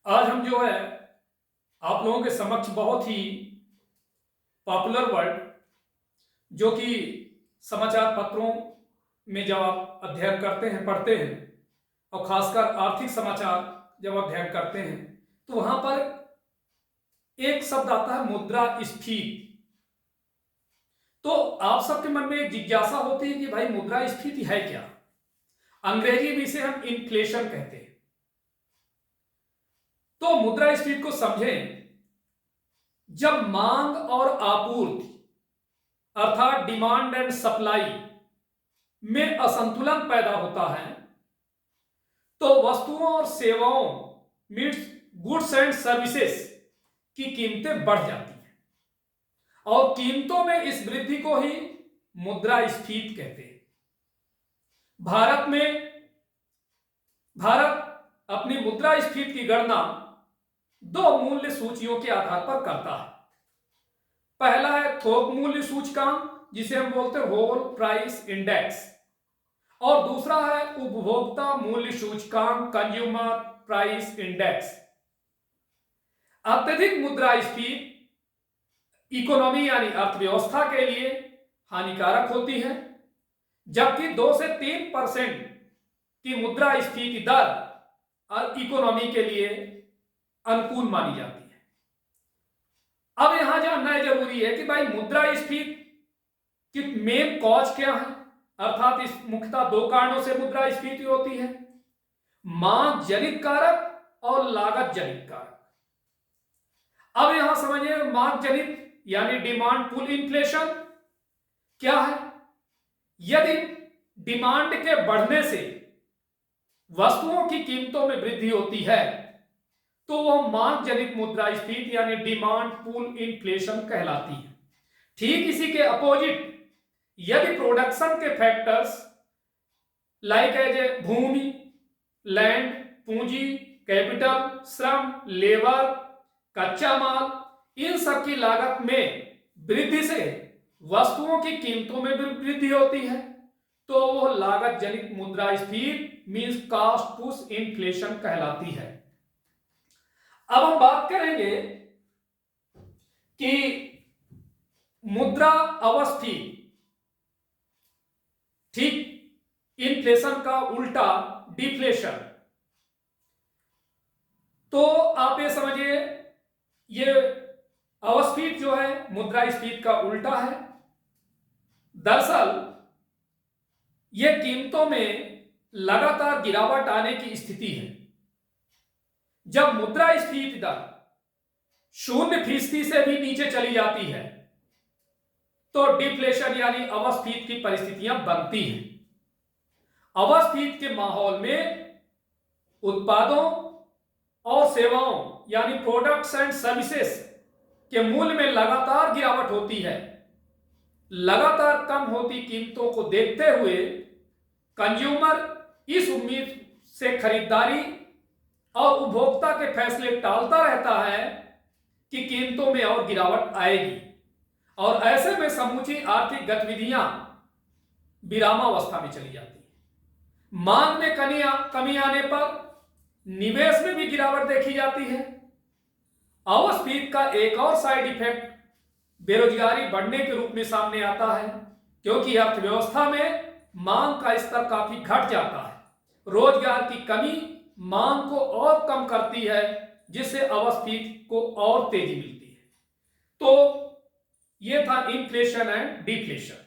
आज हम जो है आप लोगों के समक्ष बहुत ही पॉपुलर वर्ड जो कि समाचार पत्रों में जब आप अध्ययन करते हैं पढ़ते हैं और खासकर आर्थिक समाचार जब अध्ययन करते हैं तो वहां पर एक शब्द आता है मुद्रास्फीति। तो आप सबके मन में एक जिज्ञासा होती है कि भाई मुद्रास्फीति है क्या। अंग्रेजी में इसे हम इन्फ्लेशन कहते हैं। तो मुद्रास्फीति को समझें, जब मांग और आपूर्ति अर्थात डिमांड एंड सप्लाई में असंतुलन पैदा होता है तो वस्तुओं और सेवाओं मीन्स गुड्स एंड सर्विसेज की कीमतें बढ़ जाती हैं और कीमतों में इस वृद्धि को ही मुद्रास्फीति कहते हैं। भारत अपनी मुद्रास्फीति की गणना दो मूल्य सूचियों के आधार पर करता है। पहला है थोक मूल्य सूचकांक जिसे हम बोलते हैं होल प्राइस इंडेक्स, और दूसरा है उपभोक्ता मूल्य सूचकांक कंज्यूमर प्राइस इंडेक्स। अत्यधिक मुद्रास्फीति इकोनॉमी यानी अर्थव्यवस्था के लिए हानिकारक होती है, जबकि 2 से 3% की मुद्रास्फीति दर इकोनॉमी के लिए अनुकूल मानी जाती है। अब यहां जानना जरूरी है कि भाई मुद्रास्फीति की मेन कॉज क्या है, अर्थात इस मुख्यतः दो कारणों से मुद्रास्फीति होती है, मांग जनित कारक और लागत जनित कारक। अब यहां समझिए मांग जनित यानी डिमांड पुल इन्फ्लेशन क्या है। यदि डिमांड के बढ़ने से वस्तुओं की कीमतों में वृद्धि होती है तो वह मांग जनित मुद्रास्फीति यानी डिमांड पुल इन्फ्लेशन कहलाती है। ठीक इसी के अपोजिट यदि प्रोडक्शन के फैक्टर्स लाइक एज ए भूमि, लैंड, पूंजी, कैपिटल, श्रम, लेबर, कच्चा माल, इन सब की लागत में वृद्धि से वस्तुओं की कीमतों में भी वृद्धि होती है तो वह लागत जनित मुद्रास्फीति मींस कॉस्ट पुश इन्फ्लेशन कहलाती है। अब हम बात करेंगे कि मुद्रा अवस्थिति, ठीक इन्फ्लेशन का उल्टा डिफ्लेशन। तो आप ये समझिए ये अवस्थिति जो है मुद्रास्फीति का उल्टा है। दरअसल ये कीमतों में लगातार गिरावट आने की स्थिति है। जब मुद्रास्फीति दर 0% से भी नीचे चली जाती है तो डिफ्लेशन यानी अवस्थिति की परिस्थितियां बनती हैं। अवस्थिति के माहौल में उत्पादों और सेवाओं यानी प्रोडक्ट्स एंड सर्विसेज के मूल्य में लगातार गिरावट होती है। लगातार कम होती कीमतों को देखते हुए कंज्यूमर इस उम्मीद से खरीदारी और उपभोक्ता के फैसले टालता रहता है कि कीमतों में और गिरावट आएगी और ऐसे में समूची आर्थिक गतिविधियां विरामावस्था में चली जाती है। मांग में कमी आने पर निवेश में भी गिरावट देखी जाती है। अवस्थिति का एक और साइड इफेक्ट बेरोजगारी बढ़ने के रूप में सामने आता है, क्योंकि अर्थव्यवस्था में मांग का स्तर काफी घट जाता है। रोजगार की कमी मांग को और कम करती है जिससे अवस्थिति को और तेजी मिलती है। तो यह था इन्फ्लेशन एंड डिफ्लेशन।